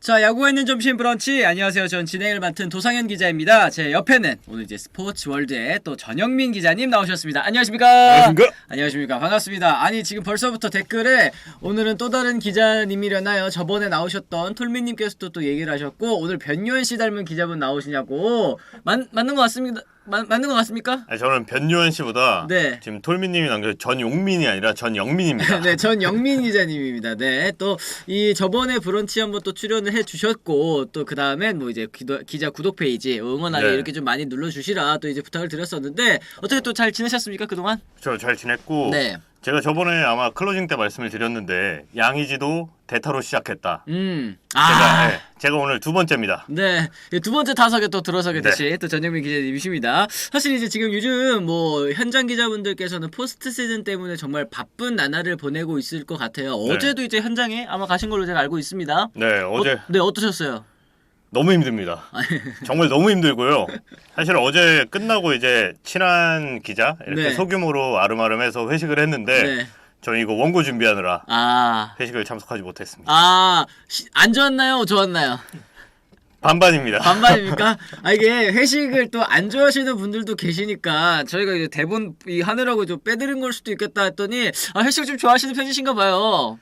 자, 야구가 있는 점심 브런치. 안녕하세요. 전 진행을 맡은 도상현 기자입니다. 제 옆에는 오늘 이제 스포츠 월드의 또 전영민 기자님 나오셨습니다. 안녕하십니까? 안녕하십니까? 안녕하십니까? 반갑습니다. 아니, 지금 벌써부터 댓글에 오늘은 또 다른 기자님이려나요? 저번에 나오셨던 톨미님께서도 또 얘기를 하셨고, 오늘 변요한 씨 닮은 기자분 나오시냐고. 맞는 것 같습니다. 맞는 것 같습니까? 아니, 저는 변요한 씨보다 네. 지금 톨미님이 남겨 전용민이 아니라 전영민입니다. 네, 전영민 기자님입니다. 네, 또 이 저번에 브런치 한번 또 출연을 해주셨고, 또 그 다음엔 뭐 이제 기자 구독 페이지 응원하기 네. 이렇게 좀 많이 눌러주시라 또 이제 부탁을 드렸었는데, 어떻게 또 잘 지내셨습니까 그동안? 저 잘 지냈고 네. 제가 저번에 아마 클로징 때 말씀을 드렸는데 양의지도 대타로 시작했다. 제가 오늘 두 번째입니다. 네, 두 번째 타석에 또 들어서게 되신 또 전영민 기자님이십니다. 사실 이제 지금 요즘 뭐 현장 기자분들께서는 포스트 시즌 때문에 정말 바쁜 나날을 보내고 있을 것 같아요. 네. 어제도 이제 현장에 아마 가신 걸로 제가 알고 있습니다. 네, 어제 네, 어떠셨어요? 너무 힘듭니다. 정말 너무 힘들고요. 사실 어제 끝나고 이제 친한 기자 이렇게 네. 소규모로 아름아름해서 회식을 했는데 네. 저는 이거 원고 준비하느라 아, 회식을 참석하지 못했습니다. 안 좋았나요? 좋았나요? 반반입니다. 반반입니까? 이게 회식을 또 안 좋아하시는 분들도 계시니까 저희가 이제 대본 하느라고 좀 빼드린 걸 수도 있겠다 했더니 회식 좀 좋아하시는 편이신가 봐요.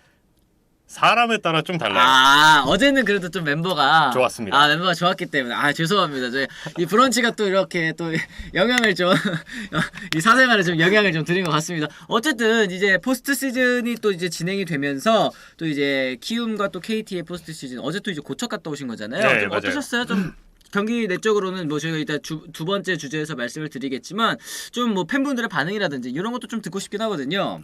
사람에 따라 좀 달라요. 어제는 그래도 좀 멤버가 좋았습니다. 멤버가 좋았기 때문에 죄송합니다. 저희 이 브런치가 또 이렇게 또 영향을 좀 이 사생활에 좀 영향을 좀 드린 것 같습니다. 어쨌든 이제 포스트 시즌이 또 이제 진행이 되면서 또 이제 키움과 또 KT의 포스트 시즌 어제 또 이제 고척 갔다 오신 거잖아요. 네, 좀 맞아요. 어떠셨어요? 좀 경기 내적으로는 뭐 저희가 이따 두 번째 주제에서 말씀을 드리겠지만 좀 뭐 팬분들의 반응이라든지 이런 것도 좀 듣고 싶긴 하거든요.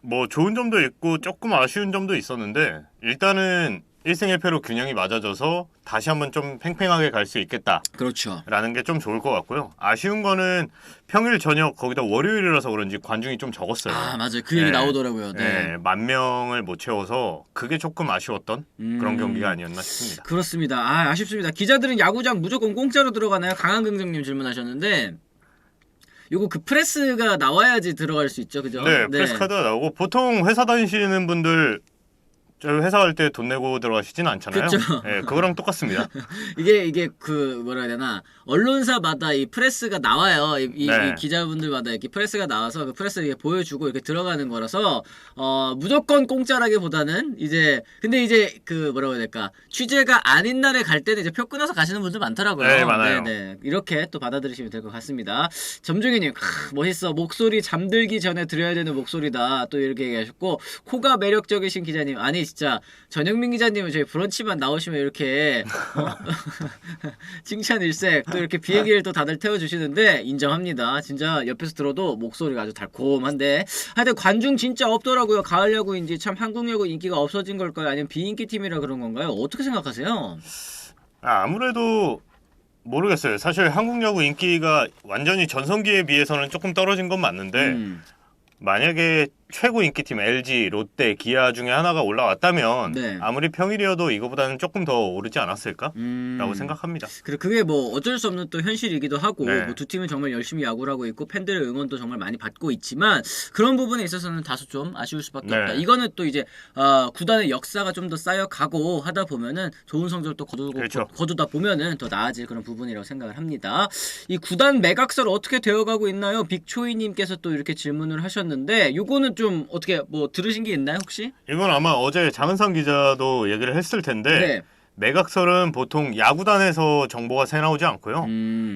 뭐 좋은 점도 있고 조금 아쉬운 점도 있었는데 일단은 1승 1패로 균형이 맞아져서 다시 한번 좀 팽팽하게 갈 수 있겠다라는 그렇죠. 게 좀 좋을 것 같고요. 아쉬운 거는 평일 저녁 거기다 월요일이라서 그런지 관중이 좀 적었어요. 맞아요. 그 얘기 나오더라고요. 네. 10,000명을 못 채워서 그게 조금 아쉬웠던 그런 경기가 아니었나 싶습니다. 그렇습니다. 아쉽습니다. 기자들은 야구장 무조건 공짜로 들어가나요? 강한긍정님 질문하셨는데 요거 그 프레스가 나와야지 들어갈 수 있죠, 그죠? 네, 프레스 카드가 나오고 보통 회사 다니시는 분들 저 회사 갈 때 돈 내고 들어가시지는 않잖아요. 그쵸. 네, 그거랑 똑같습니다. 이게 그 뭐라 해야 되나 언론사마다 이 프레스가 나와요. 이 기자분들마다 이렇게 프레스가 나와서 그 프레스를 이렇게 보여주고 이렇게 들어가는 거라서 무조건 공짜라기보다는 근데 이제 그 뭐라고 해야 될까 취재가 아닌 날에 갈 때는 이제 표 끊어서 가시는 분들 많더라고요. 네, 많아요. 네. 이렇게 또 받아들이시면 될 것 같습니다. 점중이님 멋있어. 목소리 잠들기 전에 들어야 되는 목소리다. 또 이렇게 얘기하셨고 코가 매력적이신 기자님 진짜 전영민 기자님은 저희 브런치만 나오시면 이렇게 칭찬 일색 또 이렇게 비행기를 또 다들 태워주시는데 인정합니다. 진짜 옆에서 들어도 목소리가 아주 달콤한데 하여튼 관중 진짜 없더라고요. 가을 야구인지 참 한국 야구 인기가 없어진 걸까요? 아니면 비인기 팀이라 그런 건가요? 어떻게 생각하세요? 아무래도 모르겠어요. 사실 한국 야구 인기가 완전히 전성기에 비해서는 조금 떨어진 건 맞는데 만약에 최고 인기팀 LG, 롯데, 기아 중에 하나가 올라왔다면 아무리 평일이어도 이거보다는 조금 더 오르지 않았을까? 라고 생각합니다. 그게 뭐 어쩔 수 없는 또 현실이기도 하고 네. 뭐 두 팀은 정말 열심히 야구를 하고 있고 팬들의 응원도 정말 많이 받고 있지만 그런 부분에 있어서는 다소 좀 아쉬울 수밖에 없다. 이거는 또 이제 구단의 역사가 좀 더 쌓여가고 하다 보면은 좋은 성적을 또 거두다 보면은 더 나아질 그런 부분이라고 생각을 합니다. 이 구단 매각설 어떻게 되어가고 있나요? 빅초이님께서 또 이렇게 질문을 하셨는데 요거는 좀 어떻게 뭐 들으신 게 있나요 혹시? 이건 아마 어제 장은상 기자도 얘기를 했을 텐데 매각설은 보통 야구단에서 정보가 새 나오지 않고요.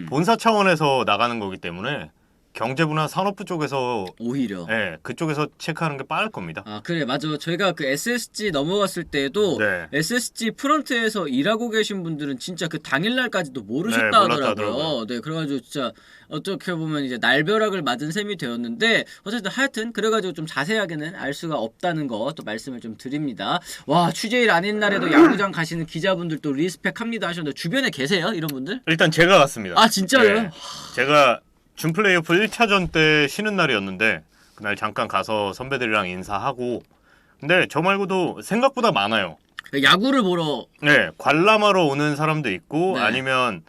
본사 차원에서 나가는 거기 때문에 경제부나 산업부 쪽에서 오히려 그쪽에서 체크하는 게 빠를 겁니다. 그래 맞아. 저희가 그 SSG 넘어갔을 때에도 SSG 프런트에서 일하고 계신 분들은 진짜 그 당일날까지도 모르셨다 하더라고요. 네, 그래가지고 진짜 어떻게 보면 이제 날벼락을 맞은 셈이 되었는데 어쨌든 하여튼 그래가지고 좀 자세하게는 알 수가 없다는 거 또 말씀을 좀 드립니다. 와 취재일 아닌 날에도 야구장 가시는 기자분들도 리스펙합니다 하셨는데 주변에 계세요 이런 분들? 일단 제가 갔습니다. 진짜요? 제가 준 플레이오프 1차전 때 쉬는 날이었는데 그날 잠깐 가서 선배들이랑 인사하고 근데 저 말고도 생각보다 많아요. 야구를 보러 관람하러 오는 사람도 있고 아니면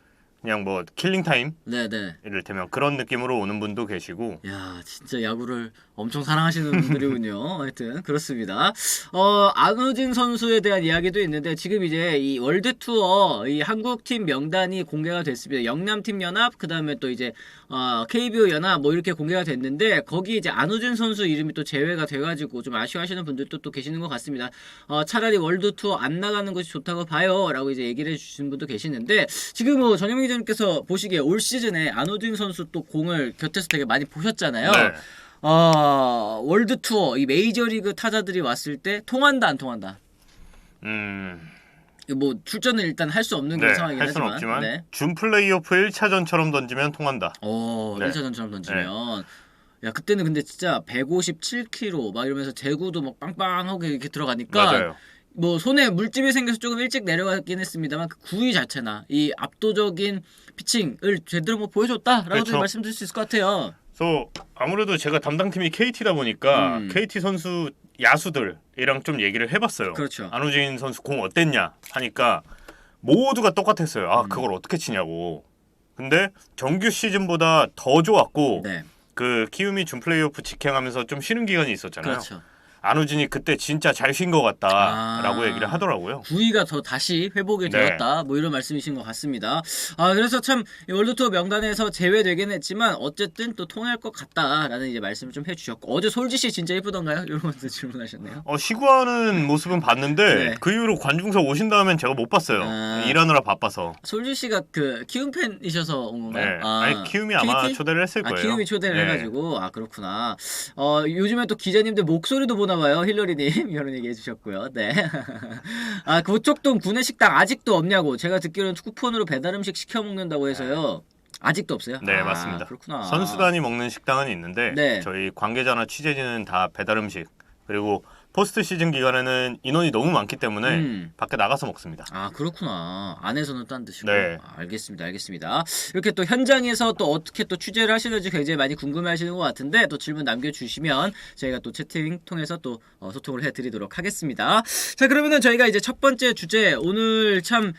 그냥 뭐 킬링 타임 네네. 이를테면 그런 느낌으로 오는 분도 계시고. 야, 진짜 야구를 엄청 사랑하시는 분들이군요. 하여튼 그렇습니다. 안우진 선수에 대한 이야기도 있는데 지금 이제 이 월드 투어 이 한국 팀 명단이 공개가 됐습니다. 영남팀 연합 그다음에 또 이제 KBO 연합 뭐 이렇게 공개가 됐는데 거기 이제 안우진 선수 이름이 또 제외가 돼가지고 좀 아쉬워하시는 분들도 또 계시는 것 같습니다. 차라리 월드 투어 안 나가는 것이 좋다고 봐요라고 이제 얘기를 해주신 분도 계시는데 지금 뭐 전현민 기자님께서 보시기에 올 시즌에 안우진 선수 또 공을 곁에서 되게 많이 보셨잖아요. 네. 월드 투어 이 메이저리그 타자들이 왔을 때 통한다 안 통한다? 뭐 출전을 일단 할 수 없는 그런 상황이긴 할 수는 하지만 없지만 네. 준 플레이오프 1차전처럼 던지면 통한다. 네. 1차전처럼 던지면 야 그때는 근데 진짜 157km 막 이러면서 제구도 막 빵빵하게 이렇게 들어가니까 맞아요. 뭐 손에 물집이 생겨서 조금 일찍 내려가긴 했습니다만 그 구위 자체나 이 압도적인 피칭을 제대로 뭐 보여줬다라고도 그렇죠. 말씀드릴 수 있을 것 같아요. 그래서 아무래도 제가 담당팀이 KT다 보니까 KT 선수 야수들이랑 좀 얘기를 해봤어요. 그렇죠. 안우진 선수 공 어땠냐 하니까 모두가 똑같았어요. 그걸 어떻게 치냐고. 근데 정규 시즌보다 더 좋았고 네. 그 키움이 준 플레이오프 직행하면서 좀 쉬는 기간이 있었잖아요. 그렇죠. 안우진이 그때 진짜 잘 쉰 것 같다라고 얘기를 하더라고요. 구위가 더 다시 회복이 되었다. 뭐 이런 말씀이신 것 같습니다. 그래서 참 월드투어 명단에서 제외되긴 했지만 어쨌든 또 통할 것 같다라는 이제 말씀을 좀 해주셨고 어제 솔지 씨 진짜 예쁘던가요? 이런 것도 질문하셨네요. 시구하는 모습은 봤는데 네. 그 이후로 관중석 오신 다음엔 제가 못 봤어요. 일하느라 바빠서. 솔지 씨가 그 키움 팬이셔서 온 건가요? 네. 아니 키움이 아마 KT? 초대를 했을 거예요. 키움이 초대를 네. 해가지고 그렇구나. 요즘에 또 기자님들 목소리도 보나 봐요. 힐러리님 이런 얘기 해주셨고요. 네. 고척동 구내식당 아직도 없냐고. 제가 듣기로는 쿠폰으로 배달 음식 시켜 먹는다고 해서요. 아직도 없어요? 네, 맞습니다. 그렇구나. 선수단이 먹는 식당은 있는데 네. 저희 관계자나 취재진은 다 배달 음식 그리고 포스트 시즌 기간에는 인원이 너무 많기 때문에 밖에 나가서 먹습니다. 그렇구나. 안에서는 딴 듯이고. 네. 알겠습니다. 이렇게 또 현장에서 또 어떻게 또 취재를 하시는지 굉장히 많이 궁금해하시는 것 같은데 또 질문 남겨주시면 저희가 또 채팅 통해서 또 소통을 해드리도록 하겠습니다. 자, 그러면은 저희가 이제 첫 번째 주제 오늘 참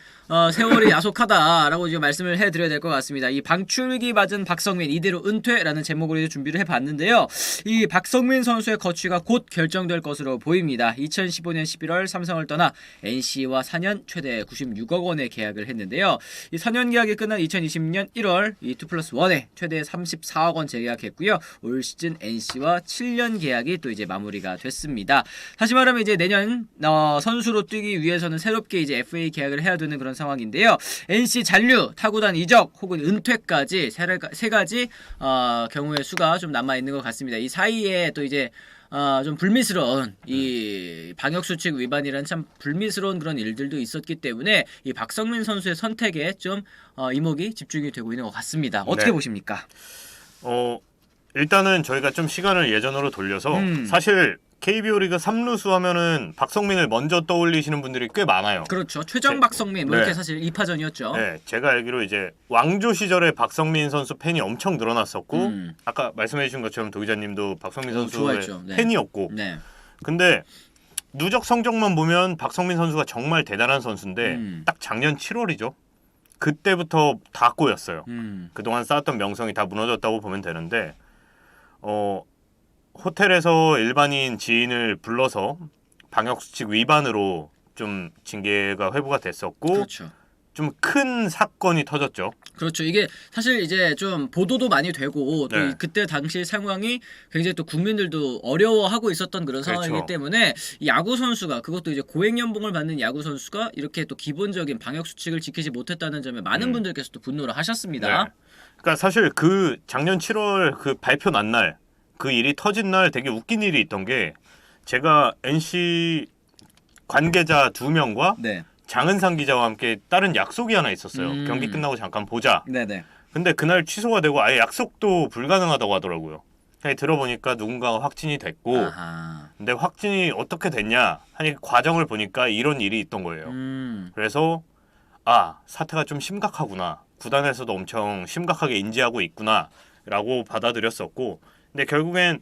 세월이 야속하다라고 지금 말씀을 해드려야 될 것 같습니다. 이 방출기 맞은 박성민 이대로 은퇴라는 제목으로 이제 준비를 해봤는데요. 이 박성민 선수의 거취가 곧 결정될 것으로 보입니다. 2015년 11월 삼성을 떠나 NC와 4년 최대 96억 원의 계약을 했는데요. 이 4년 계약이 끝난 2020년 1월 이 2+1에 최대 34억 원 재계약했고요. 올 시즌 NC와 7년 계약이 또 이제 마무리가 됐습니다. 다시 말하면 이제 내년 선수로 뛰기 위해서는 새롭게 이제 FA 계약을 해야 되는 그런 상황인데요. NC 잔류, 타구단 이적 혹은 은퇴까지 세 가지 경우의 수가 좀 남아 있는 것 같습니다. 이 사이에 또 이제 좀 불미스러운 이 방역수칙 위반이란 참 불미스러운 그런 일들도 있었기 때문에 이 박성민 선수의 선택에 좀 이목이 집중이 되고 있는 것 같습니다. 어떻게 보십니까? 일단은 저희가 좀 시간을 예전으로 돌려서 사실 KBO 리그 3루수 하면은 박성민을 먼저 떠올리시는 분들이 꽤 많아요. 그렇죠. 최정 박성민 뭐 이렇게 사실 2파전이었죠. 네, 제가 알기로 이제 왕조 시절에 박성민 선수 팬이 엄청 늘어났었고 아까 말씀해주신 것처럼 도 기자님도 박성민 선수의 팬이었고 근데 누적 성적만 보면 박성민 선수가 정말 대단한 선수인데 딱 작년 7월이죠. 그때부터 다 꼬였어요. 그동안 쌓았던 명성이 다 무너졌다고 보면 되는데 호텔에서 일반인 지인을 불러서 방역수칙 위반으로 좀 징계가 회부가 됐었고 그렇죠. 좀 큰 사건이 터졌죠. 그렇죠. 이게 사실 이제 좀 보도도 많이 되고 또 그때 당시 상황이 굉장히 또 국민들도 어려워하고 있었던 그런 상황이기 때문에 이 야구 선수가 그것도 이제 고액 연봉을 받는 야구 선수가 이렇게 또 기본적인 방역 수칙을 지키지 못했다는 점에 많은 분들께서 또 분노를 하셨습니다. 네. 그러니까 사실 그 작년 7월 그 발표 난 날 그 일이 터진 날 되게 웃긴 일이 있던 게 제가 NC 관계자 2명과 장은상 기자와 함께 다른 약속이 하나 있었어요. 경기 끝나고 잠깐 보자. 근데 그날 취소가 되고 아예 약속도 불가능하다고 하더라고요. 들어보니까 누군가가 확진이 됐고 근데 확진이 어떻게 됐냐 하니 과정을 보니까 이런 일이 있던 거예요. 그래서 사태가 좀 심각하구나. 구단에서도 엄청 심각하게 인지하고 있구나 라고 받아들였었고 근데 결국엔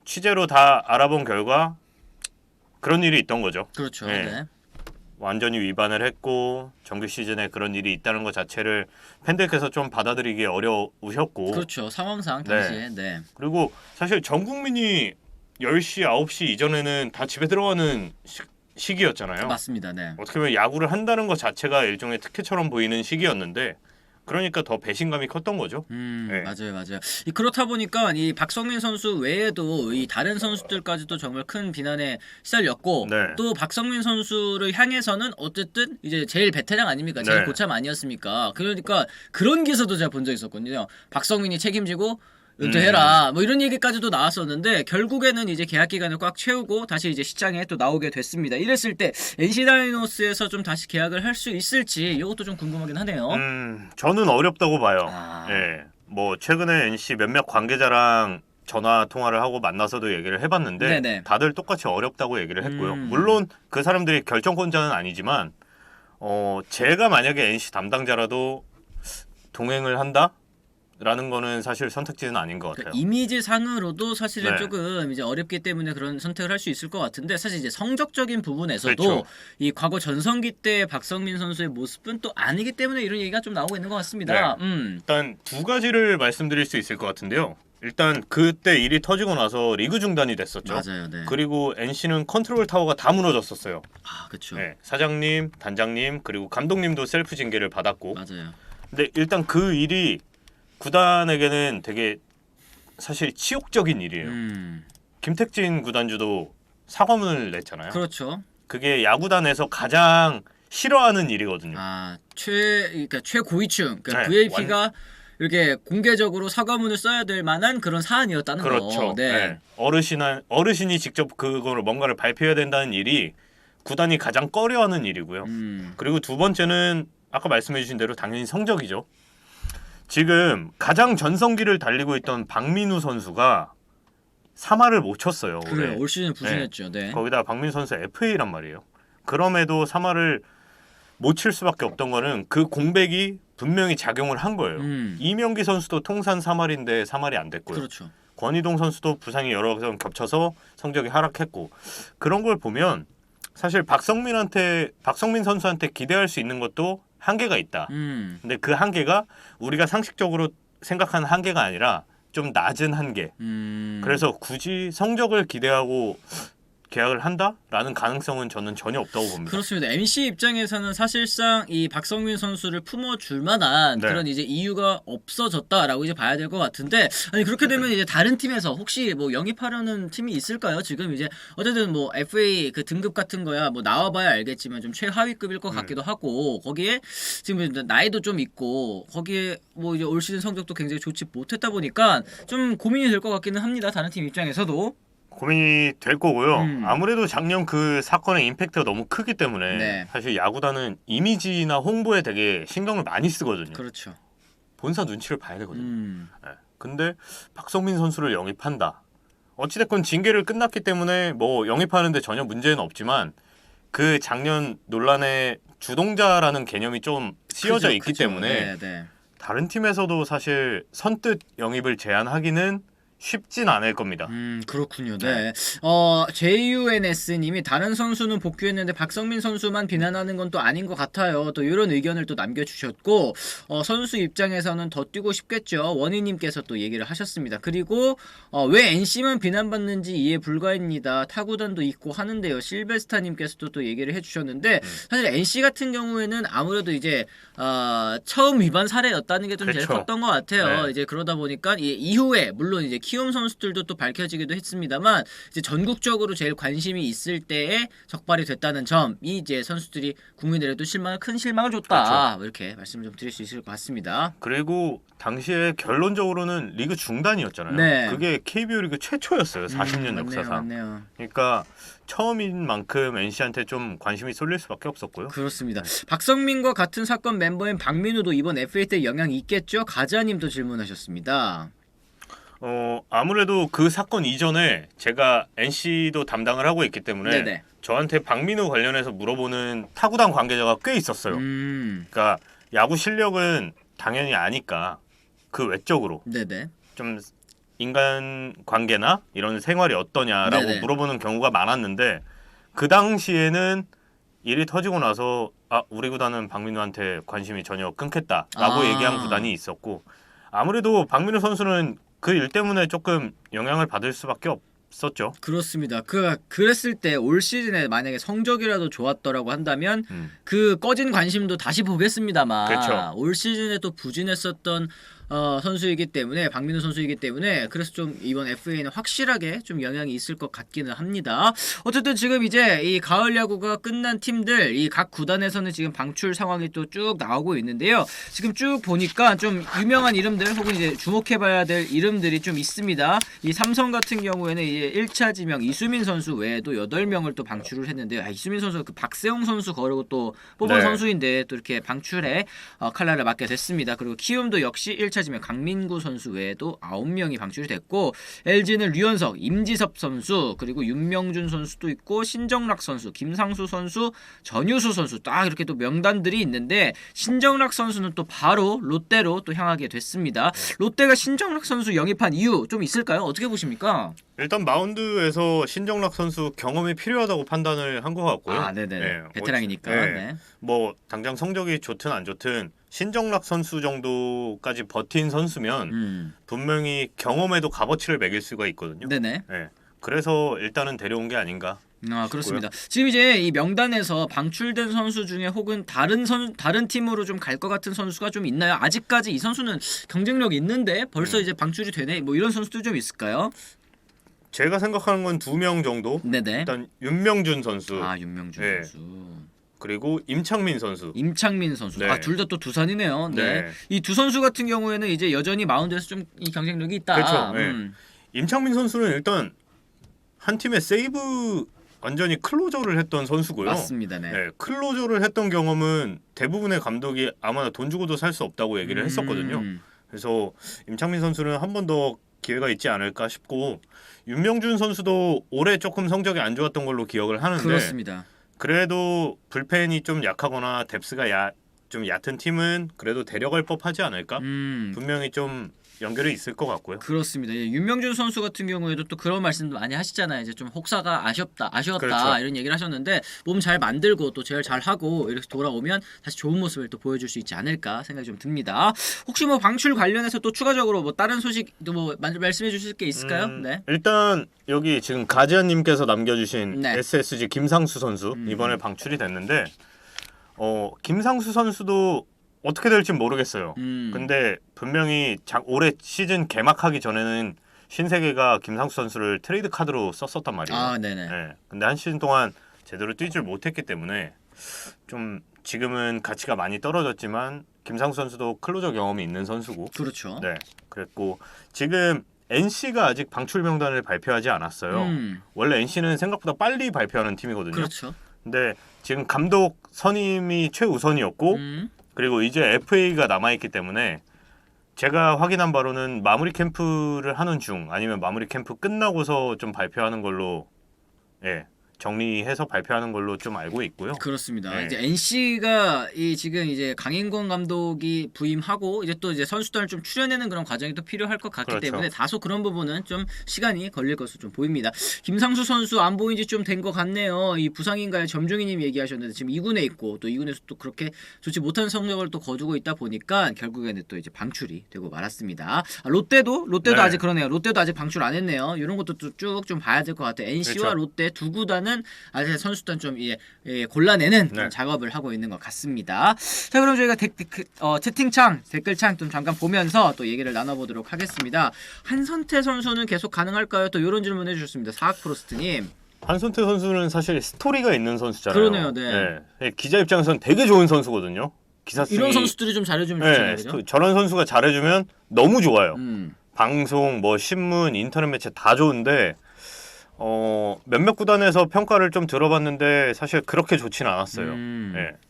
취재로 다 알아본 결과 그런 일이 있던 거죠. 그렇죠. 완전히 위반을 했고 정규 시즌에 그런 일이 있다는 것 자체를 팬들께서 좀 받아들이기 어려우셨고 그렇죠. 상황상 당시에. 네. 그리고 사실 전 국민이 10시, 9시 이전에는 다 집에 들어가는 시기였잖아요. 맞습니다. 네. 어떻게 보면 야구를 한다는 것 자체가 일종의 특혜처럼 보이는 시기였는데 그러니까 더 배신감이 컸던 거죠. 네. 맞아요. 그렇다 보니까 이 박성민 선수 외에도 이 다른 선수들까지도 정말 큰 비난에 시달렸고 네. 또 박성민 선수를 향해서는 어쨌든 이제 제일 베테랑 아닙니까? 제일 네. 고참 아니었습니까? 그러니까 그런 기사도 제가 본 적 있었거든요. 박성민이 책임지고 은퇴해라 뭐 이런 얘기까지도 나왔었는데 결국에는 이제 계약 기간을 꽉 채우고 다시 이제 시장에 또 나오게 됐습니다. 이랬을 때 NC 다이노스에서 좀 다시 계약을 할 수 있을지 이것도 좀 궁금하긴 하네요. 저는 어렵다고 봐요. 아. 예. 뭐 최근에 NC 몇몇 관계자랑 전화 통화를 하고 만나서도 얘기를 해봤는데 네네. 다들 똑같이 어렵다고 얘기를 했고요. 물론 그 사람들이 결정권자는 아니지만 제가 만약에 NC 담당자라도 동행을 한다? 라는 거는 사실 선택지는 아닌 것 같아요. 이미지 상으로도 사실은 네. 조금 이제 어렵기 때문에 그런 선택을 할 수 있을 것 같은데 사실 이제 성적적인 부분에서도 그렇죠. 이 과거 전성기 때 박성민 선수의 모습은 또 아니기 때문에 이런 얘기가 좀 나오고 있는 것 같습니다. 일단 두 가지를 말씀드릴 수 있을 것 같은데요. 일단 그때 일이 터지고 나서 리그 중단이 됐었죠. 맞아요. 네. 그리고 NC는 컨트롤 타워가 다 무너졌었어요. 아, 그렇죠. 네, 사장님, 단장님 그리고 감독님도 셀프 징계를 받았고. 맞아요. 근데 일단 그 일이 구단에게는 되게 사실 치욕적인 일이에요. 김택진 구단주도 사과문을 냈잖아요. 그렇죠. 그게 야구단에서 가장 싫어하는 일이거든요. 아, 그러니까 최고위층, 그러니까 네, VAP가 이렇게 공개적으로 사과문을 써야 될 만한 그런 사안이었다는 거. 그렇죠. 네. 네. 어르신이 직접 그거를 뭔가를 발표해야 된다는 일이 구단이 가장 꺼려하는 일이고요. 그리고 두 번째는 아까 말씀해주신 대로 당연히 성적이죠. 지금 가장 전성기를 달리고 있던 박민우 선수가 3할을 못 쳤어요. 그래요. 올해. 올 시즌 부진했죠. 네. 거기다 박민우 선수 FA란 말이에요. 그럼에도 3할을 못 칠 수밖에 없던 거는 그 공백이 분명히 작용을 한 거예요. 이명기 선수도 통산 3할인데 3할이 안 됐고요. 그렇죠. 권희동 선수도 부상이 여러 번 겹쳐서 성적이 하락했고 그런 걸 보면 사실 박성민 선수한테 기대할 수 있는 것도 한계가 있다. 근데 그 한계가 우리가 상식적으로 생각하는 한계가 아니라 좀 낮은 한계. 그래서 굳이 성적을 기대하고 계약을 한다라는 가능성은 저는 전혀 없다고 봅니다. 그렇습니다. NC 입장에서는 사실상 이 박성민 선수를 품어줄 만한 네. 그런 이제 이유가 없어졌다라고 이제 봐야 될 것 같은데 아니 그렇게 되면 이제 다른 팀에서 혹시 뭐 영입하려는 팀이 있을까요? 지금 이제 어쨌든 뭐 FA 그 등급 같은 거야 뭐 나와봐야 알겠지만 좀 최하위급일 것 같기도 하고 거기에 지금 나이도 좀 있고 거기에 뭐 이제 올 시즌 성적도 굉장히 좋지 못했다 보니까 좀 고민이 될 것 같기는 합니다. 다른 팀 입장에서도. 고민이 될 거고요. 아무래도 작년 그 사건의 임팩트가 너무 크기 때문에 네. 사실 야구단은 이미지나 홍보에 되게 신경을 많이 쓰거든요. 그렇죠. 본사 눈치를 봐야 되거든요. 네. 근데 박성민 선수를 영입한다. 어찌됐건 징계를 끝났기 때문에 뭐 영입하는데 전혀 문제는 없지만 그 작년 논란의 주동자라는 개념이 좀 씌어져 있기 때문에 네. 다른 팀에서도 사실 선뜻 영입을 제안하기는 쉽진 않을 겁니다. 그렇군요. 네. JUNS님이 다른 선수는 복귀했는데 박성민 선수만 비난하는 건 또 아닌 것 같아요. 또 이런 의견을 또 남겨주셨고 선수 입장에서는 더 뛰고 싶겠죠. 원희님께서 또 얘기를 하셨습니다. 그리고 왜 NC만 비난받는지 이해 불가입니다. 타구단도 있고 하는데요. 실베스타님께서도 또 얘기를 해주셨는데 사실 NC 같은 경우에는 아무래도 이제 처음 위반 사례였다는 게 좀 제일 그렇죠. 컸던 것 같아요. 네. 이제 그러다 보니까 이후에 물론 이제 키움 선수들도 또 밝혀지기도 했습니다만 이제 전국적으로 제일 관심이 있을 때에 적발이 됐다는 점이 이제 선수들이 국민들에도 큰 실망을 줬다. 그렇죠. 이렇게 말씀을 좀 드릴 수 있을 것 같습니다. 그리고 당시에 결론적으로는 리그 중단이었잖아요. 네. 그게 KBO 리그 최초였어요. 40년 역사상. 맞네요. 그러니까 처음인 만큼 NC한테 좀 관심이 쏠릴 수밖에 없었고요. 그렇습니다. 박성민과 같은 사건 멤버인 박민우도 이번 FA 때 영향이 있겠죠? 가자님도 질문하셨습니다. 아무래도 그 사건 이전에 제가 NC도 담당을 하고 있기 때문에 네네. 저한테 박민우 관련해서 물어보는 타구단 관계자가 꽤 있었어요. 그러니까 야구 실력은 당연히 아니까 그 외적으로 네네. 좀 인간 관계나 이런 생활이 어떠냐라고 네네. 물어보는 경우가 많았는데 그 당시에는 일이 터지고 나서 우리 구단은 박민우한테 관심이 전혀 끊겠다라고 얘기한 구단이 있었고 아무래도 박민우 선수는 그 일 때문에 조금 영향을 받을 수밖에 없었죠. 그렇습니다. 그랬을 때 올 시즌에 만약에 성적이라도 좋았더라고 한다면 그 꺼진 관심도 다시 보겠습니다만 그렇죠. 올 시즌에 또 부진했었던 선수이기 때문에 박민우 선수이기 때문에 그래서 좀 이번 FA는 확실하게 좀 영향이 있을 것 같기는 합니다. 어쨌든 지금 이제 이 가을 야구가 끝난 팀들 이 각 구단에서는 지금 방출 상황이 또 쭉 나오고 있는데요. 지금 쭉 보니까 좀 유명한 이름들 혹은 이제 주목해봐야 될 이름들이 좀 있습니다. 이 삼성 같은 경우에는 이제 1차 지명 이수민 선수 외에도 8명을 또 방출을 했는데요. 이수민 선수가 그 박세웅 선수 거르고 또 뽑은 선수인데 또 이렇게 방출에 칼날을 맞게 됐습니다. 그리고 키움도 역시 1차 지명 강민구 선수 외에도 9명이 방출이 됐고 LG는 류현석, 임지섭 선수 그리고 윤명준 선수도 있고 신정락 선수, 김상수 선수, 전유수 선수 딱 이렇게 또 명단들이 있는데 신정락 선수는 또 바로 롯데로 또 향하게 됐습니다. 롯데가 신정락 선수 영입한 이유 좀 있을까요? 어떻게 보십니까? 일단 마운드에서 신정락 선수 경험이 필요하다고 판단을 한 것 같고요. 네네. 네. 베테랑이니까. 네. 뭐 당장 성적이 좋든 안 좋든 신정락 선수 정도까지 버틴 선수면 분명히 경험에도 값어치를 매길 수가 있거든요. 네네. 네. 그래서 일단은 데려온 게 아닌가. 그렇습니다. 지금 이제 이 명단에서 방출된 선수 중에 혹은 다른 팀으로 좀 갈 것 같은 선수가 좀 있나요? 아직까지 이 선수는 경쟁력이 있는데 벌써 이제 방출이 되네. 뭐 이런 선수도 좀 있을까요? 제가 생각하는 건 2명 정도. 네네. 일단 윤명준 선수. 윤명준 선수. 그리고 임창민 선수. 네. 둘 다 또 두산이네요. 네. 이 두 선수 같은 경우에는 이제 여전히 마운드에서 좀 이 경쟁력이 있다. 그렇죠. 임창민 선수는 일단 한 팀의 세이브 완전히 클로저를 했던 선수고요. 맞습니다. 네. 클로저를 했던 경험은 대부분의 감독이 아마 돈 주고도 살 수 없다고 얘기를 했었거든요. 그래서 임창민 선수는 한 번 더 기회가 있지 않을까 싶고 윤명준 선수도 올해 조금 성적이 안 좋았던 걸로 기억을 하는데 그렇습니다. 그래도 불펜이 좀 약하거나 뎁스가 좀 얕은 팀은 그래도 데려갈 법하지 않을까? 분명히 좀 연결이 있을 것 같고요. 그렇습니다. 윤명준 선수 같은 경우에도 또 그런 말씀도 많이 하시잖아요. 이제 좀 혹사가 아쉬웠다 그렇죠. 이런 얘기를 하셨는데 몸 잘 만들고 또 제일 잘 하고 이렇게 돌아오면 다시 좋은 모습을 또 보여줄 수 있지 않을까 생각이 좀 듭니다. 혹시 뭐 방출 관련해서 또 추가적으로 뭐 다른 소식도 뭐 말씀해 주실 게 있을까요? 네. 일단 여기 지금 가지안님께서 남겨주신 SSG 김상수 선수 이번에 방출이 됐는데 김상수 선수도 어떻게 될지 모르겠어요. 근데 분명히 올해 시즌 개막하기 전에는 신세계가 김상수 선수를 트레이드 카드로 썼었단 말이에요. 네네. 근데 한 시즌 동안 제대로 뛰질 못했기 때문에 좀 지금은 가치가 많이 떨어졌지만 김상수 선수도 클로저 경험이 있는 선수고. 그렇죠. 네. 그랬고 지금 NC가 아직 방출 명단을 발표하지 않았어요. 원래 NC는 생각보다 빨리 발표하는 팀이거든요. 그렇죠. 근데 지금 감독 선임이 최우선이었고 그리고 이제 FA가 남아있기 때문에 제가 확인한 바로는 마무리 캠프를 하는 중 아니면 마무리 캠프 끝나고서 좀 발표하는 걸로 정리해서 발표하는 걸로 좀 알고 있고요. 그렇습니다. 이제 NC가 지금 이제 강인권 감독이 부임하고 이제 또 이제 선수단을 좀 추려내는 그런 과정이 또 필요할 것 같기 때문에 다소 그런 부분은 좀 시간이 걸릴 것으로 좀 보입니다. 김상수 선수 안 보인 지 좀 된 것 같네요. 이 부상인가요? 점중이님 얘기하셨는데 지금 2군에 있고 또 2군에서 또 그렇게 좋지 못한 성적을 또 거두고 있다 보니까 결국에는 또 이제 방출이 되고 말았습니다. 롯데도 아직 그러네요. 롯데도 아직 방출 안 했네요. 이런 것도 쭉 좀 봐야 될 것 같아요. NC와 롯데 두 구단은 아직 선수단 좀 골라내는 작업을 하고 있는 것 같습니다. 자, 그럼 저희가 채팅창, 댓글창 좀 잠깐 보면서 또 얘기를 나눠보도록 하겠습니다. 한선태 선수는 계속 가능할까요? 또 이런 질문 해주셨습니다. 사학프로스트님. 한선태 선수는 사실 스토리가 있는 선수잖아요. 그러네요. 네. 기자 입장에서는 되게 좋은 선수거든요. 기사 쓰기. 이런 선수들이 좀 잘해주면 좋잖아요. 저런 선수가 잘해주면 너무 좋아요. 방송, 뭐 신문, 인터넷 매체 다 좋은데 몇몇 구단에서 평가를 좀 들어봤는데 사실 그렇게 좋지는 않았어요.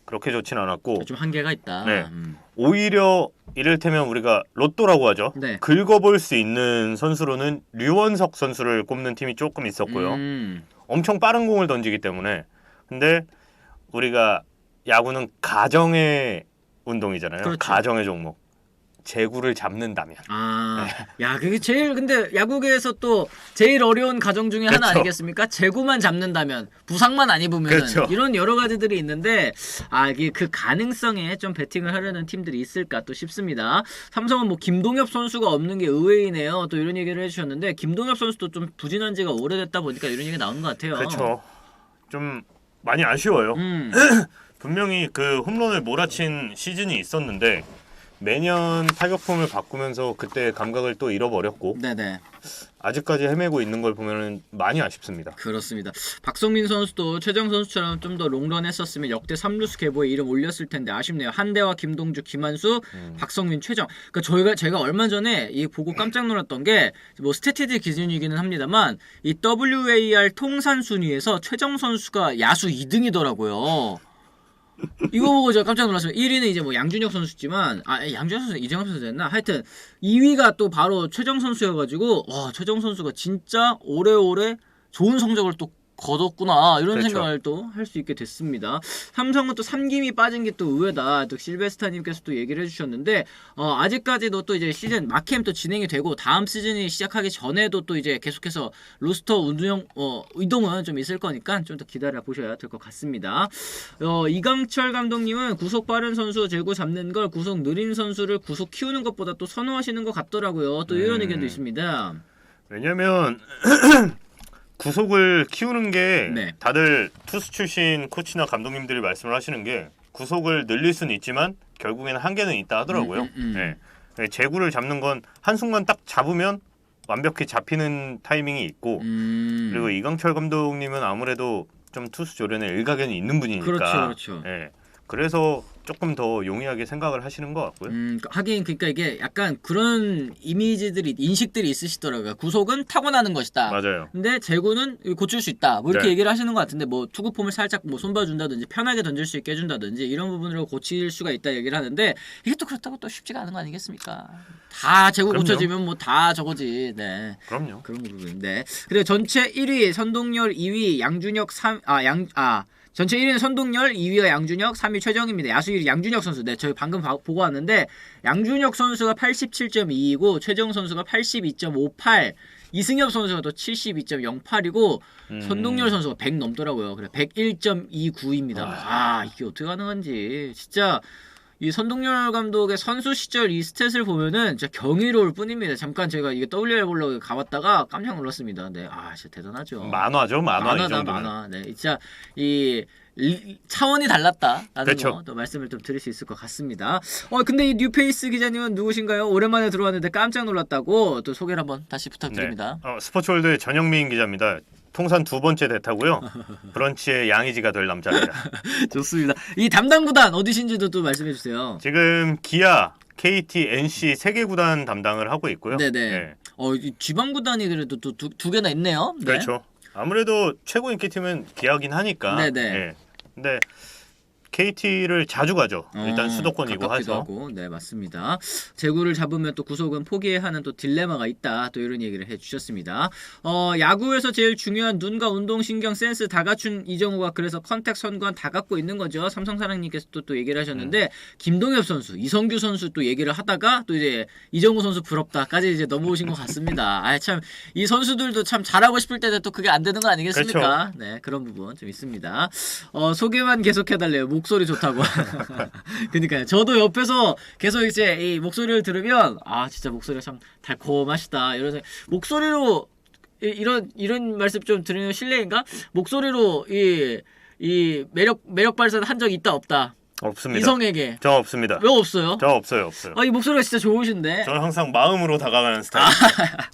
그렇게 좋지는 않았고 좀 한계가 있다. 오히려 이를테면 우리가 로또라고 하죠. 긁어볼 수 있는 선수로는 류원석 선수를 꼽는 팀이 조금 있었고요. 엄청 빠른 공을 던지기 때문에. 근데 우리가 야구는 가정의 운동이잖아요. 그렇죠. 가정의 종목. 제구를 잡는다면. 야, 그게 제일 근데 야구계에서 또 제일 어려운 과정 중에 하나 아니겠습니까? 제구만 잡는다면, 부상만 안 입으면 이런 여러 가지들이 있는데 이게 그 가능성에 좀 베팅을 하려는 팀들이 있을까 또 싶습니다. 삼성은 뭐 김동엽 선수가 없는 게 의외이네요. 또 이런 얘기를 해주셨는데 김동엽 선수도 좀 부진한 지가 오래됐다 보니까 이런 얘기 나오는 것 같아요. 그렇죠. 좀 많이 아쉬워요. 분명히 그 홈런을 몰아친 시즌이 있었는데 매년 타격폼을 바꾸면서 그때 감각을 또 잃어버렸고 네네. 아직까지 헤매고 있는 걸 보면 많이 아쉽습니다. 그렇습니다. 박성민 선수도 최정 선수처럼 좀 더 롱런 했었으면 역대 3루수 계보에 이름 올렸을 텐데 아쉽네요. 한대화, 김동주, 김한수, 박성민, 최정. 그러니까 제가 얼마 전에 이 보고 깜짝 놀랐던 게 뭐 스태티드 기준이기는 합니다만 이 WAR 통산 순위에서 최정 선수가 야수 2등이더라고요. 이거 보고 제가 깜짝 놀랐어요. 1위는 이제 뭐 양준혁 선수지만 양준혁 선수 이정엽 선수였나? 하여튼 2위가 또 바로 최정 선수여가지고 와, 최정 선수가 진짜 오래오래 좋은 성적을 또 거뒀구나 이런 생각을 또 할 수 있게 됐습니다. 삼성은 또 3김이 빠진 게 또 의외다. 또 실베스타님께서 또 얘기를 해주셨는데 아직까지도 또 이제 시즌 마캠 또 진행이 되고 다음 시즌이 시작하기 전에도 또 이제 계속해서 로스터 이동은 좀 있을 거니까 좀 더 기다려 보셔야 될 것 같습니다. 이강철 감독님은 구속 빠른 선수 제구 잡는 걸 구속 느린 선수를 구속 키우는 것보다 또 선호하시는 것 같더라고요. 또 이런 의견도 있습니다. 왜냐면 구속을 키우는 게 다들 투수 출신 코치나 감독님들이 말씀을 하시는 게 구속을 늘릴 수는 있지만 결국에는 한계는 있다 하더라고요. 네. 제구를 잡는 건 한순간 딱 잡으면 완벽히 잡히는 타이밍이 있고 그리고 이강철 감독님은 아무래도 좀 투수 조련에 일가견이 있는 분이니까 그렇죠. 네. 그래서 조금 더 용이하게 생각을 하시는 것 같고요. 하긴 그러니까 이게 약간 그런 이미지들이 인식들이 있으시더라고요. 구속은 타고나는 것이다. 맞아요. 근데 제구는 고칠 수 있다. 뭐 이렇게 얘기를 하시는 것 같은데 뭐 투구폼을 살짝 뭐 손봐준다든지 편하게 던질 수 있게 해준다든지 이런 부분으로 고칠 수가 있다 얘기를 하는데 이게 또 그렇다고 또 쉽지가 않은 거 아니겠습니까? 다 제구 고쳐지면 뭐 다 저거지. 네. 그럼요. 그런 부분. 네. 그리고 전체 1위 선동열, 2위 양준혁, 전체 1위는 선동열, 2위가 양준혁, 3위 최정입니다. 야수 1위 양준혁 선수. 네, 저희 방금 보고 왔는데 양준혁 선수가 87.2이고 최정 선수가 82.58, 이승엽 선수가 또 72.08이고 선동열 선수가 100 넘더라고요. 그래 101.29입니다. 이게 어떻게 가능한지 진짜 이 선동열 감독의 선수 시절 이 스탯을 보면은 진짜 경이로울 뿐입니다. 잠깐 제가 이게 WR 보려고 가봤다가 깜짝 놀랐습니다. 네, 진짜 대단하죠. 만화죠, 만화. 이 정도면. 만화. 네, 진짜 이 차원이 달랐다라는 거 또 말씀을 좀 드릴 수 있을 것 같습니다. 근데 이 뉴페이스 기자님은 누구신가요? 오랜만에 들어왔는데 깜짝 놀랐다고 또 소개를 한번 다시 부탁드립니다. 네. 스포츠월드의 전영민 기자입니다. 통산 2번째 대타고요. 브런치의 양의지가 될 남자입니다. 좋습니다. 이 담당 구단 어디신지도 또 말씀해 주세요. 지금 기아, KT, NC 3개 구단 담당을 하고 있고요. 네네. 네. 지방 구단이 그래도 또 두 개나 있네요. 네. 그렇죠. 아무래도 최고 인기팀은 기아긴 하니까. 네네. 네. 근데 KT를 자주 가죠. 일단 수도권이고 해서. 하고. 네, 맞습니다. 제구를 잡으면 또 구속은 포기해야 하는 또 딜레마가 있다. 또 이런 얘기를 해주셨습니다. 야구에서 제일 중요한 눈과 운동신경 센스 다 갖춘 이정우가 그래서 컨택 선관 다 갖고 있는 거죠. 삼성사랑님께서 또 얘기를 하셨는데 김동엽 선수, 이성규 선수 또 얘기를 하다가 또 이제 이정우 선수 부럽다까지 이제 넘어오신 것 같습니다. 참 이 선수들도 참 잘하고 싶을 때는 또 그게 안 되는 거 아니겠습니까? 그렇죠. 네, 그런 부분 좀 있습니다. 소개만 계속해달래요. 목소리 좋다고. 그러니까요. 저도 옆에서 계속 이제 이 목소리를 들으면 진짜 목소리가 참 달콤하시다. 이런 목소리로 이런 말씀 좀 드리면 실례인가? 목소리로 이 매력 발산 한 적 있다 없다. 없습니다. 이성에게. 저 없습니다. 왜 없어요? 저 없어요. 이 목소리가 진짜 좋으신데. 저는 항상 마음으로 다가가는 스타일입니다.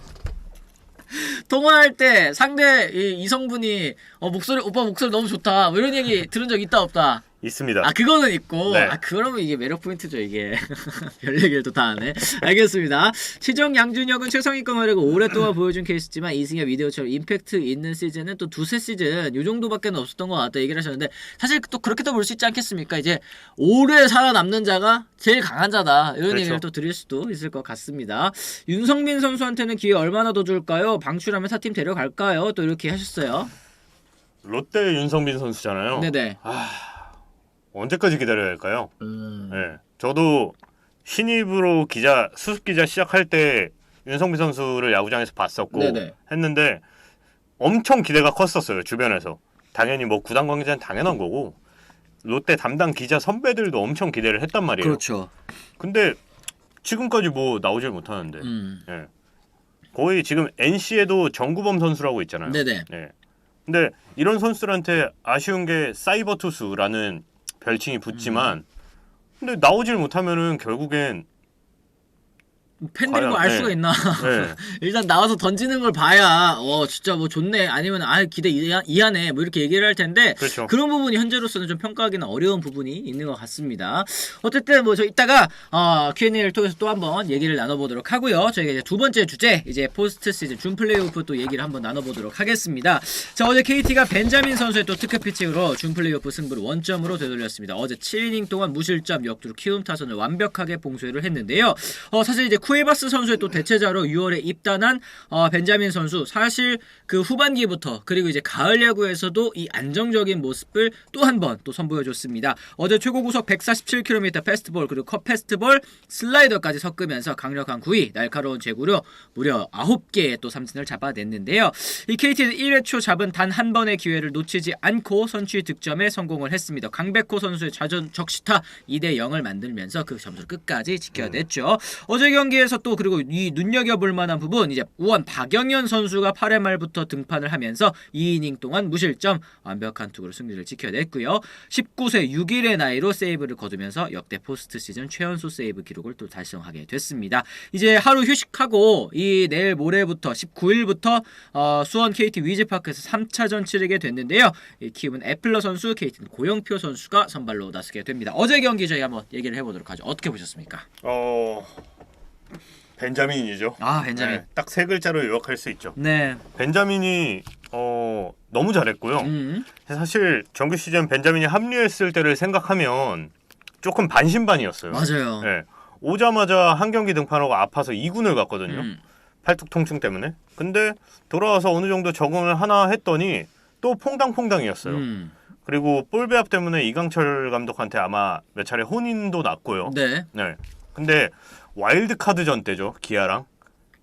통화할 때 상대 이성분이 오빠 목소리 너무 좋다. 뭐 이런 얘기 들은 적 있다 없다. 있습니다. 그거는 있고. 네. 그러면 이게 매력 포인트죠, 이게. 별 얘기를 또 다 하네. 알겠습니다. 최정 양준혁은 최상위권 활약을 오랫동안 보여준 케이스지만 이승엽 이대호처럼 임팩트 있는 시즌은 또 두세 시즌 요 정도밖에 없었던 것 같다 얘기를 하셨는데 사실 또 그렇게도 볼 수 있지 않겠습니까? 이제 오래 살아남는 자가 제일 강한 자다. 이런 얘기를 또 드릴 수도 있을 것 같습니다. 윤성민 선수한테는 기회 얼마나 더 줄까요? 방출하면 타팀 데려갈까요? 또 이렇게 하셨어요. 롯데 윤성민 선수잖아요. 네네. 언제까지 기다려야 할까요? 네, 저도 신입으로 수습 기자 시작할 때 윤성비 선수를 야구장에서 봤었고 네네. 했는데 엄청 기대가 컸었어요. 주변에서. 당연히 뭐 구단 관계자는 당연한 거고 롯데 담당 기자 선배들도 엄청 기대를 했단 말이에요. 그렇죠. 근데 지금까지 뭐 나오질 못하는데 예. 거의 지금 NC에도 정구범 선수라고 있잖아요. 네네. 예. 근데 이런 선수들한테 아쉬운 게 사이버 투수라는 별칭이 붙지만 근데 나오질 못하면은 결국엔 팬들이 뭐 과연, 알 네. 수가 있나? 네. 일단 나와서 던지는 걸 봐야 진짜 뭐 좋네 아니면 기대 이하네 뭐 이렇게 얘기를 할 텐데 그렇죠. 그런 부분이 현재로서는 좀 평가하기는 어려운 부분이 있는 것 같습니다. 어쨌든 뭐 저 이따가 Q&A를 통해서 또 한번 얘기를 나눠보도록 하고요. 저희가 이제 두 번째 주제 이제 포스트 시즌 준 플레이오프 또 얘기를 한번 나눠보도록 하겠습니다. 자 어제 KT가 벤자민 선수의 또 특급 피칭으로 준 플레이오프 승부를 원점으로 되돌렸습니다. 어제 7이닝 동안 무실점 역투로 키움 타선을 완벽하게 봉쇄를 했는데요. 사실 이제 쿠에바스 선수의 또 대체자로 6월에 입단한 벤자민 선수 사실 그 후반기부터 그리고 이제 가을 야구에서도 이 안정적인 모습을 또 한 번 또 선보여줬습니다. 어제 최고 구속 147km 패스트볼 그리고 컷 패스트볼 슬라이더까지 섞으면서 강력한 구위 날카로운 제구로 무려 9개의 또 삼진을 잡아냈는데요. 이 KT는 1회 초 잡은 단 한 번의 기회를 놓치지 않고 선취 득점에 성공을 했습니다. 강백호 선수의 좌전 적시타 2대0을 만들면서 그 점수를 끝까지 지켜냈죠. 어제 경기에서 또 그리고 이 눈여겨볼 만한 부분 이제 우원 박영현 선수가 8회 말부터 등판을 하면서 2이닝 동안 무실점 완벽한 투구로 승리를 지켜냈고요. 19세 6일의 나이로 세이브를 거두면서 역대 포스트 시즌 최연소 세이브 기록을 또 달성하게 됐습니다. 이제 하루 휴식하고 이 내일 모레부터 19일부터 수원 KT 위즈파크에서 3차전 치르게 됐는데요. 이 키움은 애플러 선수, KT는 고영표 선수가 선발로 나서게 됩니다. 어제 경기 저희 한번 얘기를 해보도록 하죠. 어떻게 보셨습니까? 벤자민이죠. 벤자민. 네, 딱 세 글자로 요약할 수 있죠. 네. 벤자민이 너무 잘했고요. 사실 정규 시즌 벤자민이 합류했을 때를 생각하면 조금 반신반의였어요. 맞아요. 네. 오자마자 한 경기 등판하고 아파서 2군을 갔거든요. 팔뚝 통증 때문에. 근데 돌아와서 어느 정도 적응을 하나 했더니 또 퐁당퐁당이었어요. 그리고 볼 배합 때문에 이강철 감독한테 아마 몇 차례 혼인도 났고요. 네. 네. 근데 와일드카드전 때죠. 기아랑.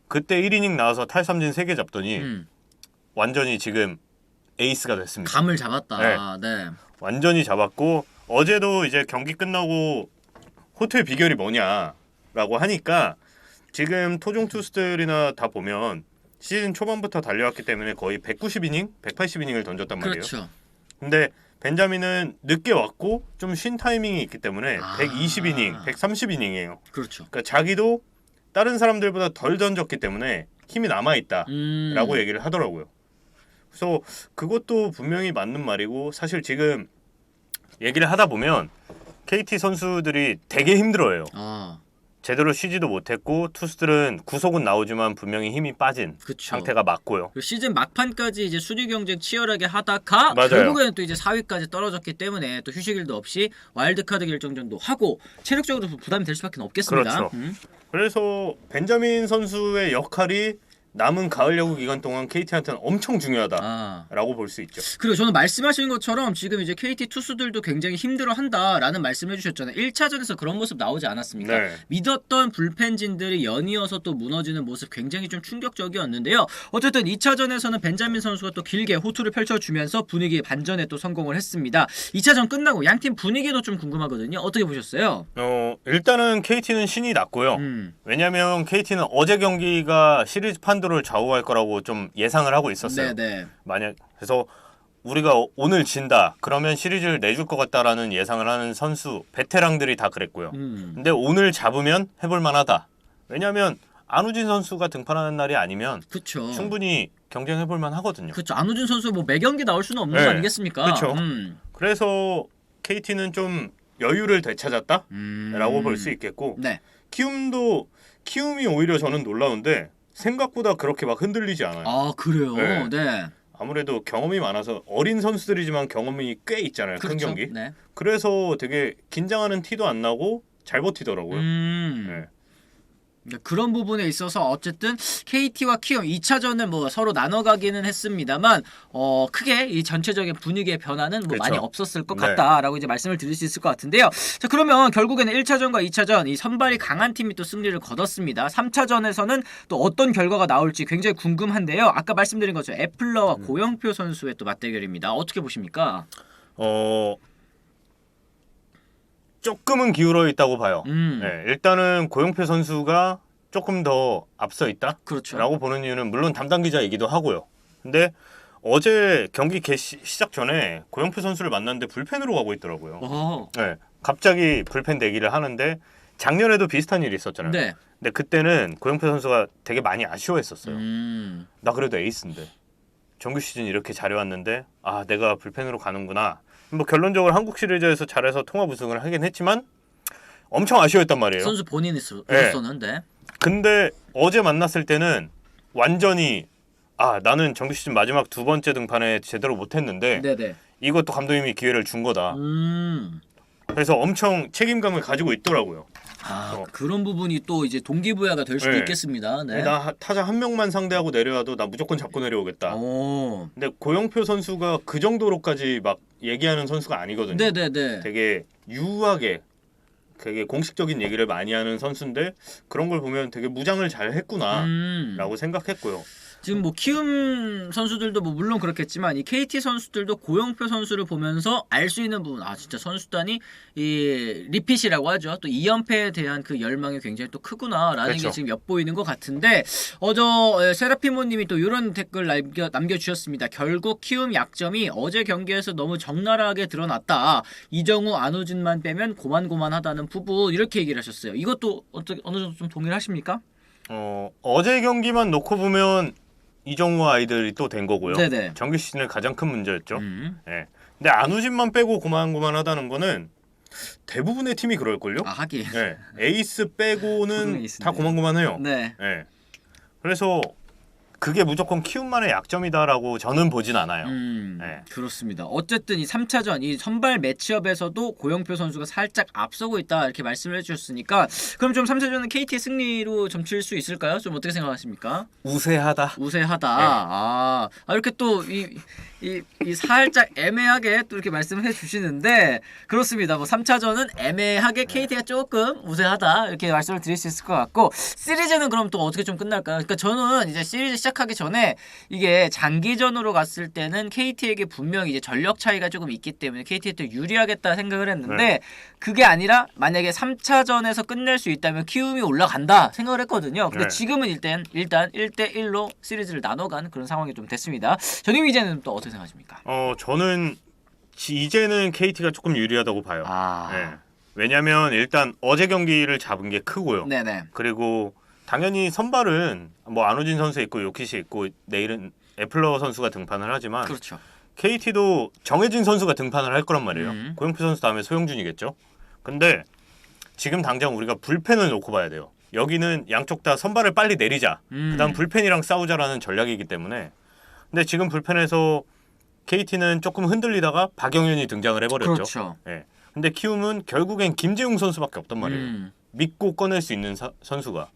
그때 1이닝 나와서 탈삼진 3개 잡더니 완전히 지금 에이스가 됐습니다. 감을 잡았다. 네. 완전히 잡았고 어제도 이제 경기 끝나고 호투의 비결이 뭐냐라고 하니까 지금 토종 투수들이나 다 보면 시즌 초반부터 달려왔기 때문에 거의 190이닝, 180이닝을 던졌단 말이에요. 그렇죠. 근데 벤자민은 늦게 왔고 좀 쉰 타이밍이 있기 때문에 120이닝, 130이닝이에요. 그렇죠. 그러니까 자기도 다른 사람들보다 덜 던졌기 때문에 힘이 남아있다라고 얘기를 하더라고요. 그래서 그것도 분명히 맞는 말이고 사실 지금 얘기를 하다 보면 KT 선수들이 되게 힘들어요. 제대로 쉬지도 못했고 투수들은 구속은 나오지만 분명히 힘이 빠진 상태가 맞고요. 시즌 막판까지 이제 순위 경쟁 치열하게 하다가 맞아요. 결국에는 또 이제 4위까지 떨어졌기 때문에 또 휴식일도 없이 와일드카드 결정전도 하고 체력적으로 부담이 될 수밖에 없겠습니다. 그렇죠. 그래서 벤자민 선수의 역할이 남은 가을 야구 기간 동안 KT한테는 엄청 중요하다라고 볼 수 있죠. 그리고 저는 말씀하신 것처럼 지금 이제 KT 투수들도 굉장히 힘들어한다라는 말씀을 해주셨잖아요. 1차전에서 그런 모습 나오지 않았습니까? 네. 믿었던 불펜진들이 연이어서 또 무너지는 모습 굉장히 좀 충격적이었는데요. 어쨌든 2차전에서는 벤자민 선수가 또 길게 호투를 펼쳐주면서 분위기 반전에 또 성공을 했습니다. 2차전 끝나고 양팀 분위기도 좀 궁금하거든요. 어떻게 보셨어요? 일단은 KT는 신이 났고요. 왜냐하면 KT는 어제 경기가 시리즈 판도를 좌우할 거라고 좀 예상을 하고 있었어요. 네네. 그래서 우리가 오늘 진다 그러면 시리즈를 내줄 것 같다라는 예상을 하는 선수 베테랑들이 다 그랬고요. 근데 오늘 잡으면 해볼 만하다. 왜냐하면 안우진 선수가 등판하는 날이 아니면 그쵸. 충분히 경쟁해볼 만하거든요. 그렇죠. 안우진 선수 뭐 매경기 나올 수는 없는 거 아니겠습니까? 그렇죠. 그래서 KT는 좀 여유를 되찾았다라고 볼 수 있겠고 네. 키움이 오히려 저는 놀라운데 생각보다 그렇게 막 흔들리지 않아요. 그래요? 네. 아무래도 경험이 많아서 어린 선수들이지만 경험이 꽤 있잖아요. 그렇죠. 큰 경기. 네. 그래서 되게 긴장하는 티도 안 나고 잘 버티더라고요. 네. 그런 부분에 있어서 어쨌든 KT와 키움 2차전을 뭐 서로 나눠가기는 했습니다만 크게 이 전체적인 분위기의 변화는 뭐 그렇죠. 많이 없었을 것 같다라고 이제 말씀을 드릴 수 있을 것 같은데요. 자, 그러면 결국에는 1차전과 2차전 이 선발이 강한 팀이 또 승리를 거뒀습니다. 3차전에서는 또 어떤 결과가 나올지 굉장히 궁금한데요. 아까 말씀드린 것처럼 애플러와 고영표 선수의 또 맞대결입니다. 어떻게 보십니까? 조금은 기울어 있다고 봐요. 네, 일단은 고영표 선수가 조금 더 앞서 있다? 그렇죠. 라고 보는 이유는 물론 담당 기자이기도 하고요. 근데 어제 경기 시작 전에 고영표 선수를 만났는데 불펜으로 가고 있더라고요. 네, 갑자기 불펜 대기를 하는데 작년에도 비슷한 일이 있었잖아요. 네. 근데 그때는 고영표 선수가 되게 많이 아쉬워했었어요. 나 그래도 에이스인데 정규 시즌 이렇게 잘해왔는데 아 내가 불펜으로 가는구나. 뭐 결론적으로 한국 시리즈에서 잘해서 통합 우승을 하긴 했지만 엄청 아쉬워했단 말이에요. 선수 본인으로서는. 네. 근데 어제 만났을 때는 완전히 나는 정규 시즌 마지막 2번째 등판에 제대로 못했는데 네네. 이것도 감독님이 기회를 준 거다. 그래서 엄청 책임감을 가지고 있더라고요. 그런 부분이 또 이제 동기부여가 될 수도 있겠습니다. 네. 나 타자 한 명만 상대하고 내려와도 나 무조건 잡고 내려오겠다. 근데 고영표 선수가 그 정도로까지 막 얘기하는 선수가 아니거든요. 네네네. 되게 유하게 되게 공식적인 얘기를 많이 하는 선수인데 그런 걸 보면 되게 무장을 잘 했구나라고 생각했고요. 지금 뭐 키움 선수들도 뭐 물론 그렇겠지만 이 KT 선수들도 고영표 선수를 보면서 알 수 있는 부분 진짜 선수단이 이 리핏이라고 하죠. 또 2연패에 대한 그 열망이 굉장히 또 크구나라는 그렇죠. 게 지금 엿보이는 것 같은데 세라피모님이 또 이런 댓글 남겨주셨습니다. 결국 키움 약점이 어제 경기에서 너무 적나라하게 드러났다. 이정우 안우진만 빼면 고만고만하다는 부분 이렇게 얘기를 하셨어요. 이것도 어느 정도 좀 동의를 하십니까? 어제 경기만 놓고 보면 이정우 아이들이 또 된 거고요. 네네. 정규 시즌의 가장 큰 문제였죠. 네. 근데 안우진만 빼고 고만고만하다는 거는 대부분의 팀이 그럴걸요? 하긴. 네. 에이스 빼고는 다 고만고만해요. 네. 네. 그래서 그게 무조건 키움만의 약점이다라고 저는 보진 않아요. 네. 그렇습니다. 어쨌든 이 3차전 이 선발 매치업에서도 고영표 선수가 살짝 앞서고 있다 이렇게 말씀을 해주셨으니까 그럼 좀 3차전은 KT의 승리로 점칠 수 있을까요? 좀 어떻게 생각하십니까? 우세하다. 네. 이렇게 또 이 살짝 애매하게 또 이렇게 말씀을 해주시는데 그렇습니다. 뭐 3차전은 애매하게 KT가 조금 우세하다 이렇게 말씀을 드릴 수 있을 것 같고 시리즈는 그럼 또 어떻게 좀 끝날까요? 그러니까 저는 이제 시리즈 시작하기 전에 이게 장기전으로 갔을 때는 KT에게 분명히 이제 전력 차이가 조금 있기 때문에 KT에 또 유리하겠다 생각을 했는데 그게 아니라 만약에 3차전에서 끝낼 수 있다면 키움이 올라간다 생각을 했거든요. 근데 지금은 일단 1대1로 시리즈를 나눠가는 그런 상황이 좀 됐습니다. 전임 이제는 또 어떻게 생각하십니까? 저는 이제는 KT가 조금 유리하다고 봐요. 네. 왜냐면 일단 어제 경기를 잡은 게 크고요. 네네. 그리고 당연히 선발은 뭐 안우진 선수 있고 요키시 있고 내일은 애플러 선수가 등판을 하지만 그렇죠. KT도 정해진 선수가 등판을 할 거란 말이에요. 고영표 선수 다음에 소영준이겠죠. 근데 지금 당장 우리가 불펜을 놓고 봐야 돼요. 여기는 양쪽 다 선발을 빨리 내리자. 그다음 불펜이랑 싸우자라는 전략이기 때문에 근데 지금 불펜에서 KT는 조금 흔들리다가 박영현이 등장을 해버렸죠. 그렇죠. 네. 근데 키움은 결국엔 김재웅 선수밖에 없단 말이에요. 믿고 꺼낼 수 있는 선수가.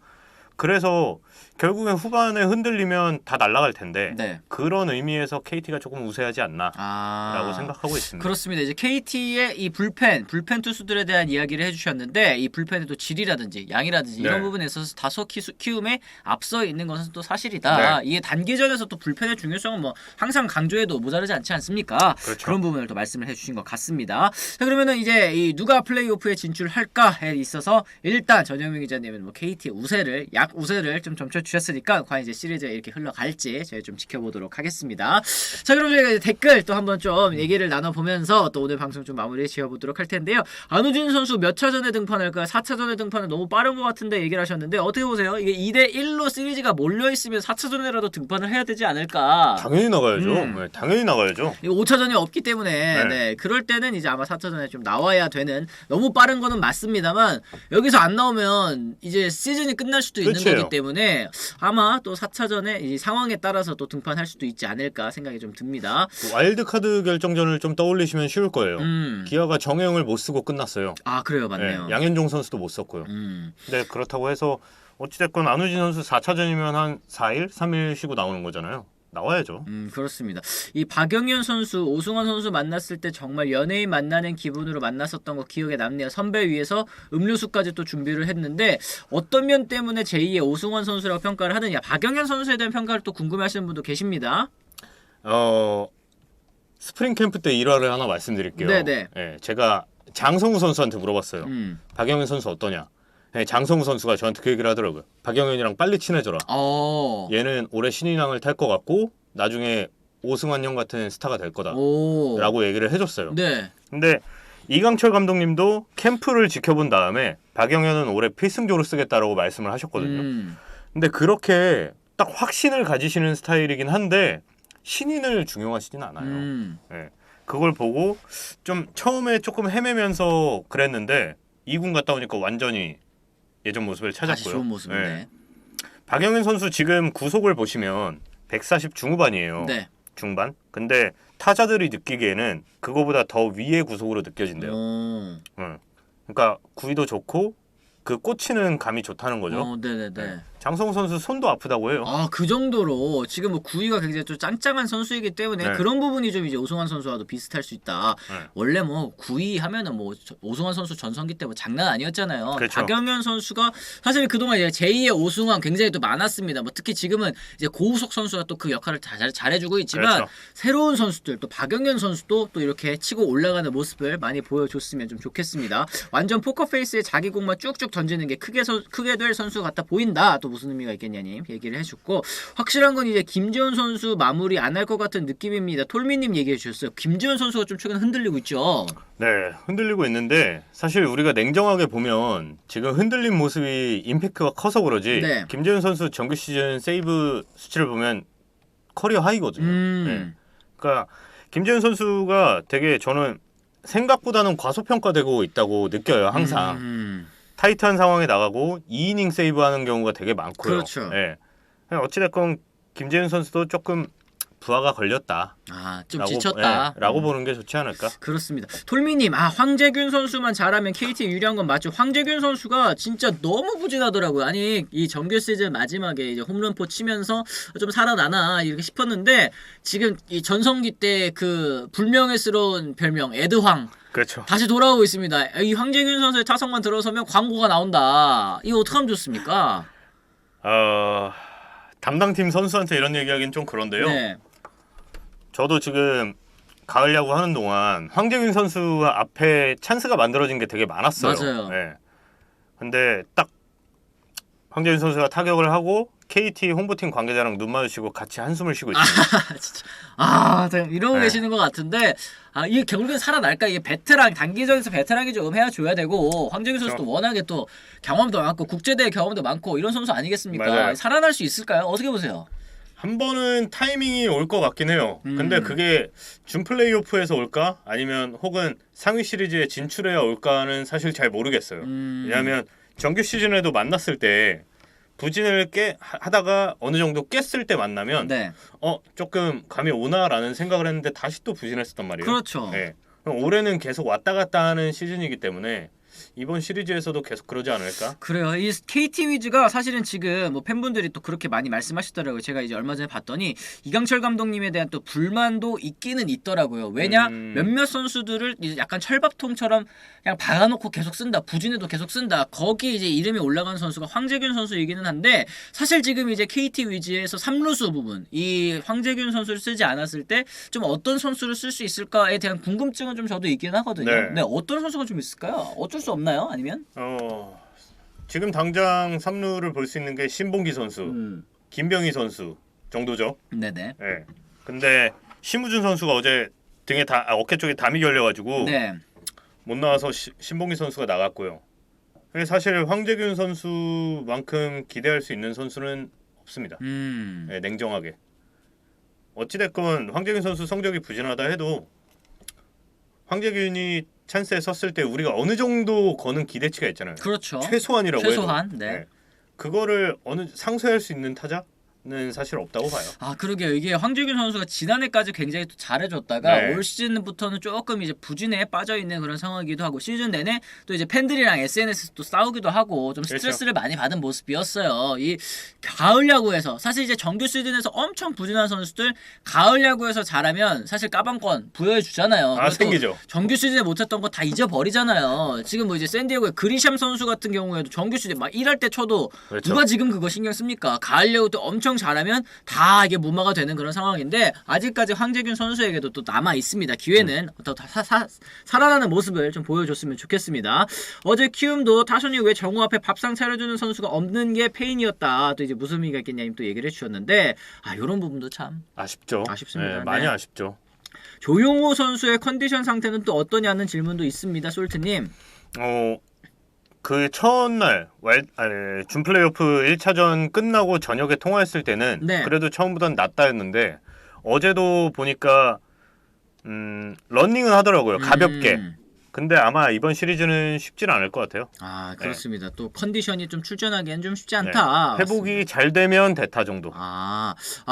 그래서 결국엔 후반에 흔들리면 다 날아갈 텐데 그런 의미에서 KT가 조금 우세하지 않나라고 생각하고 있습니다. 그렇습니다. 이제 KT의 이 불펜 투수들에 대한 이야기를 해주셨는데 이 불펜의 또 질이라든지 양이라든지 이런 부분에 있어서 다소 키움에 앞서 있는 것은 또 사실이다. 이게 단기전에서 또 불펜의 중요성은 뭐 항상 강조해도 모자르지 않지 않습니까? 그렇죠. 그런 부분을 또 말씀을 해주신 것 같습니다. 자, 그러면은 이제 이 누가 플레이오프에 진출할까에 있어서 일단 전영민 기자님은 뭐 KT의 우세를 좀 점쳐주셨으니까 과연 이제 시리즈에 이렇게 흘러갈지 저희 좀 지켜보도록 하겠습니다. 자, 그럼 저희가 이제 댓글 또 한번 좀 얘기를 나눠보면서 또 오늘 방송 좀 마무리 지어보도록 할 텐데요. 안우진 선수 몇 차전에 등판할까요? 4차전에 등판은 너무 빠른 것 같은데 얘기를 하셨는데 어떻게 보세요? 이게 2대1로 시리즈가 몰려있으면 4차전에라도 등판을 해야 되지 않을까? 당연히 나가야죠. 네, 당연히 나가야죠. 5차전이 없기 때문에 그럴 때는 이제 아마 4차전에 좀 나와야 되는 너무 빠른 거는 맞습니다만 여기서 안 나오면 이제 시즌이 끝날 수도 있는 있는 끝이에요. 거기 때문에 아마 또 4차전에 이 상황에 따라서 또 등판할 수도 있지 않을까 생각이 좀 듭니다. 와일드카드 결정전을 좀 떠올리시면 쉬울 거예요. 기아가 정혜영을 못 쓰고 끝났어요. 아 그래요, 맞네요. 네, 양현종 선수도 못 썼고요. 근데 그렇다고 해서 어찌됐건 안우진 선수 4차전이면 한 4일, 3일 쉬고 나오는 거잖아요. 나와야죠. 그렇습니다. 이 박영현 선수, 오승환 선수 만났을 때 정말 연예인 만나는 기분으로 만났었던 거 기억에 남네요. 선배 위에서 음료수까지 또 준비를 했는데 어떤 면 때문에 제2의 오승환 선수라고 평가를 하느냐. 박영현 선수에 대한 평가를 또 궁금해하시는 분도 계십니다. 스프링 캠프 때 일화를 하나 말씀드릴게요. 네네. 네, 제가 장성우 선수한테 물어봤어요. 박영현 선수 어떠냐? 네, 장성우 선수가 저한테 그 얘기를 하더라고요. 박영현이랑 빨리 친해져라. 얘는 올해 신인왕을 탈 것 같고 나중에 오승환 형 같은 스타가 될 거다. 라고 얘기를 해줬어요. 네. 근데 이강철 감독님도 캠프를 지켜본 다음에 박영현은 올해 필승조로 쓰겠다라고 말씀을 하셨거든요. 근데 그렇게 딱 확신을 가지시는 스타일이긴 한데 신인을 중용하시진 않아요. 네. 그걸 보고 좀 처음에 조금 헤매면서 그랬는데 2군 갔다 오니까 완전히 예전 모습을 찾았고요. 다시 좋은 모습인데. 네. 박영현 선수 지금 구속을 보시면 140 중후반이에요. 네. 중반. 근데 타자들이 느끼기에는 그거보다 더 위의 구속으로 느껴진대요. 그러니까 구위도 좋고 그 꽂히는 감이 좋다는 거죠. 네네네. 장성우 선수 손도 아프다고 해요. 그 정도로 지금 뭐 구위가 굉장히 좀 짱짱한 선수이기 때문에 네. 그런 부분이 좀 이제 오승환 선수와도 비슷할 수 있다. 원래 뭐 구위 하면은 뭐 오승환 선수 전성기 때 뭐 장난 아니었잖아요. 그렇죠. 박영현 선수가 사실 그동안 이제 제2의 오승환 굉장히 또 많았습니다. 뭐 특히 지금은 이제 고우석 선수가 또 그 역할을 잘해주고 있지만 그렇죠. 새로운 선수들 또 박영현 선수도 또 이렇게 치고 올라가는 모습을 많이 보여줬으면 좀 좋겠습니다. 완전 포커페이스에 자기 공만 쭉쭉 던지는 게 크게 될 선수 같아 보인다. 또 무슨 의미가 있겠냐님 얘기를 해줬고 확실한 건 이제 김지현 선수 마무리 안 할 것 같은 느낌입니다. 톨미님 얘기해 주셨어요. 김지현 선수가 좀 최근 흔들리고 있죠. 네, 흔들리고 있는데 사실 우리가 냉정하게 보면 지금 흔들린 모습이 임팩트가 커서 그러지 네. 김재훈 선수 정규 시즌 세이브 수치를 보면 커리어 하이거든요. 네. 그러니까 김재훈 선수가 되게 저는 생각보다는 과소평가되고 있다고 느껴요. 항상. 타이트한 상황에 나가고 2이닝 세이브하는 경우가 되게 많고요. 그렇죠. 네. 어찌됐건 김재훈 선수도 조금 부하가 걸렸다. 좀 지쳤다. 라고 보는 게 좋지 않을까? 그렇습니다. 톨미님, 황재균 선수만 잘하면 KT 유리한 건 맞죠? 황재균 선수가 진짜 너무 부진하더라고요. 아니 이 정규 시즌 마지막에 이제 홈런포 치면서 좀 살아나나 이렇게 싶었는데 지금 이 전성기 때 그 불명예스러운 별명 에드황. 그렇죠. 다시 돌아오고 있습니다. 이 황재균 선수의 타석만 들어서면 광고가 나온다. 이거 어떡하면 좋습니까? 담당팀 선수한테 이런 얘기하기는 좀 그런데요. 네. 저도 지금 가을 야구 하는 동안 황재균 선수 앞에 찬스가 만들어진 게 되게 많았어요. 맞아요. 네. 근데 딱 황재균 선수가 타격을 하고 KT 홍보팀 관계자랑 눈 마주치고 같이 한숨을 쉬고 있습니다. 진짜. 이러고 계시는 것 같은데 이게 결국엔 살아날까? 이게 베테랑 단기전에서 베테랑이 좀 해줘야 되고 황재균 선수도 워낙에 또 경험도 많고 국제대회 경험도 많고 이런 선수 아니겠습니까? 맞아요. 살아날 수 있을까요? 어떻게 보세요? 한 번은 타이밍이 올 것 같긴 해요. 근데 그게 준 플레이오프에서 올까? 아니면 혹은 상위 시리즈에 진출해야 올까는 사실 잘 모르겠어요. 왜냐하면 정규 시즌에도 만났을 때 부진을 하다가 어느 정도 깼을 때 만나면 네. 조금 감이 오나라는 생각을 했는데 다시 또 부진했었단 말이에요. 그렇죠. 네. 올해는 계속 왔다 갔다 하는 시즌이기 때문에 이번 시리즈에서도 계속 그러지 않을까? 그래요. 이 KT 위즈가 사실은 지금 뭐 팬분들이 또 그렇게 많이 말씀하시더라고요. 제가 이제 얼마 전에 봤더니 이강철 감독님에 대한 또 불만도 있기는 있더라고요. 왜냐? 몇몇 선수들을 이제 약간 철밥통처럼 그냥 박아놓고 계속 쓴다. 부진해도 계속 쓴다. 거기 이제 이름이 올라간 선수가 황재균 선수이기는 한데 사실 지금 이제 KT 위즈에서 3루수 부분 이 황재균 선수를 쓰지 않았을 때 좀 어떤 선수를 쓸 수 있을까에 대한 궁금증은 좀 저도 있긴 하거든요. 네, 어떤 선수가 좀 있을까요? 어쩔 수 없나요? 아니면? 지금 당장 3루를 볼 수 있는 게 신봉기 선수, 김병희 선수 정도죠. 네네. 네. 근데 심우준 선수가 어제 등에 어깨 쪽에 담이 걸려가지고 네. 못 나와서 신봉기 선수가 나갔고요. 사실 황재균 선수만큼 기대할 수 있는 선수는 없습니다. 네, 냉정하게. 어찌됐건 황재균 선수 성적이 부진하다 해도 황재균이 찬스에 섰을 때 우리가 어느 정도 거는 기대치가 있잖아요. 그렇죠. 최소한이라고 해도. 네. 그거를 어느 상쇄할 수 있는 타자는 사실 없다고 봐요. 아 그러게요. 이게 황재균 선수가 지난해까지 굉장히 또 잘해줬다가 네. 올 시즌부터는 조금 이제 부진에 빠져있는 그런 상황이기도 하고 시즌 내내 또 이제 팬들이랑 SNS에서 또 싸우기도 하고 좀 스트레스를 많이 받은 모습이었어요. 이 가을 야구에서 사실 이제 정규 시즌에서 엄청 부진한 선수들 가을 야구에서 잘하면 사실 까방권 부여해 주잖아요. 아 생기죠. 정규 시즌에 못했던 거 다 잊어버리잖아요. 지금 뭐 이제 샌디에고의 그리샴 선수 같은 경우에도 정규 시즌 막 1할 때 쳐도 그렇죠. 누가 지금 그거 신경 씁니까? 가을 야구 때 엄청 잘하면 다 이게 무마가 되는 그런 상황인데 아직까지 황재균 선수에게도 또 남아 있습니다. 기회는 더 살아나는 모습을 좀 보여줬으면 좋겠습니다. 어제 키움도 타선이 왜 정우 앞에 밥상 차려주는 선수가 없는 게 페인이었다. 또 이제 무슨 의미가 있겠냐님 또 얘기를 해주셨는데 아 이런 부분도 참 아쉽죠. 아쉽습니다. 네, 많이 네. 아쉽죠. 조용호 선수의 컨디션 상태는 또 어떠냐는 질문도 있습니다. 솔트님. 그 첫날 준 플레이오프 1차전 끝나고 저녁에 통화했을 때는 네. 그래도 처음보다는 낫다였는데 어제도 보니까 러닝은 하더라고요. 가볍게. 근데 아마 이번 시리즈는 쉽지는 않을 것 같아요. 아 그렇습니다. 또 컨디션이 좀 출전하기엔 좀 쉽지 않다. 네. 회복이 잘 되면 대타 정도.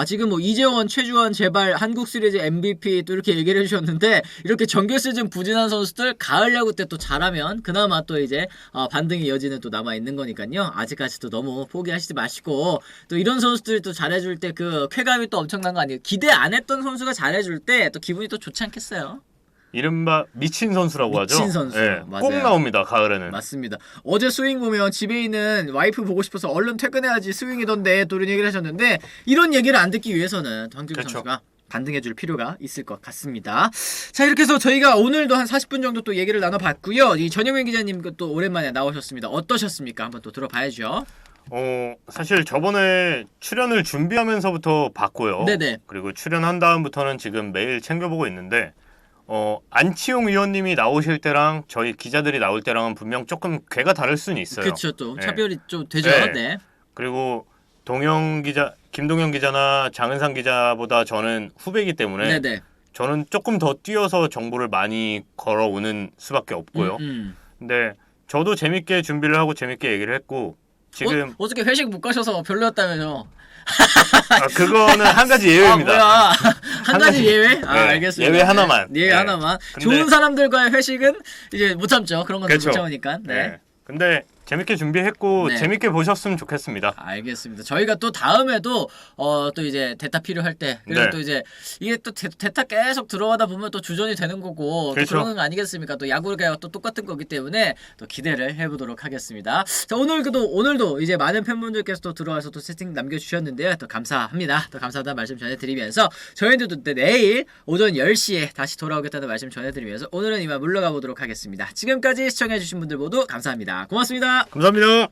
지금 뭐 이재원, 최주환 제발 한국 시리즈 MVP 또 이렇게 얘기를 해주셨는데 이렇게 정규 시즌 부진한 선수들 가을 야구 때 또 잘하면 그나마 또 이제 반등의 여지는 또 남아 있는 거니까요. 아직까지도 너무 포기하시지 마시고 또 이런 선수들이 또 잘해줄 때 그 쾌감이 또 엄청난 거 아니에요. 기대 안 했던 선수가 잘해줄 때 또 기분이 또 좋지 않겠어요? 이른바 미친 선수라고 하죠. 미친 선수. 네, 맞아요. 꼭 나옵니다. 가을에는. 맞습니다. 어제 스윙 보면 집에 있는 와이프 보고 싶어서 얼른 퇴근해야지 스윙이던데 또 이런 얘기를 하셨는데 이런 얘기를 안 듣기 위해서는 황재균 그렇죠. 선수가 반등해줄 필요가 있을 것 같습니다. 자 이렇게 해서 저희가 오늘도 한 40분 정도 또 얘기를 나눠봤고요. 이 전영민 기자님 또 오랜만에 나오셨습니다. 어떠셨습니까? 한번 또 들어봐야죠. 사실 저번에 출연을 준비하면서부터 봤고요. 네네. 그리고 출연한 다음부터는 지금 매일 챙겨보고 있는데 안치홍 위원님이 나오실 때랑 저희 기자들이 나올 때랑은 분명 조금 궤가 다를 수는 있어요. 그렇죠. 또 네. 차별이 좀 되죠. 네. 네. 그리고 김동영 기자나 장은상 기자보다 저는 후배이기 때문에 네네. 저는 조금 더 뛰어서 정보를 많이 걸어오는 수밖에 없고요. 근데 저도 재밌게 준비를 하고 재밌게 얘기를 했고 지금 어저께 회식 못 가셔서 별로였다면요. 그거는 한 가지 예외입니다. 뭐야? 한 가지 예외? 네, 알겠습니다. 예외 하나만. 예외 네. 하나만. 근데, 좋은 사람들과의 회식은 이제 못 참죠. 그런 건 못 그렇죠. 참으니까. 네. 근데 재밌게 준비했고 네. 재밌게 보셨으면 좋겠습니다. 알겠습니다. 저희가 또 다음에도 또 이제 대타 필요할 때 그리고 네. 또 이제 이게 또 대타 계속 들어가다 보면 또 주전이 되는 거고 그렇죠. 또 그런 거 아니겠습니까? 또 야구가 또 똑같은 거기 때문에 또 기대를 해보도록 하겠습니다. 자 오늘도 이제 많은 팬분들께서 또 들어와서 또 채팅 남겨주셨는데요. 또 감사합니다. 또 감사하다는 말씀 전해드리면서 저희들도 내일 오전 10시에 다시 돌아오겠다는 말씀 전해드리면서 오늘은 이만 물러가 보도록 하겠습니다. 지금까지 시청해주신 분들 모두 감사합니다. 고맙습니다. 감사합니다.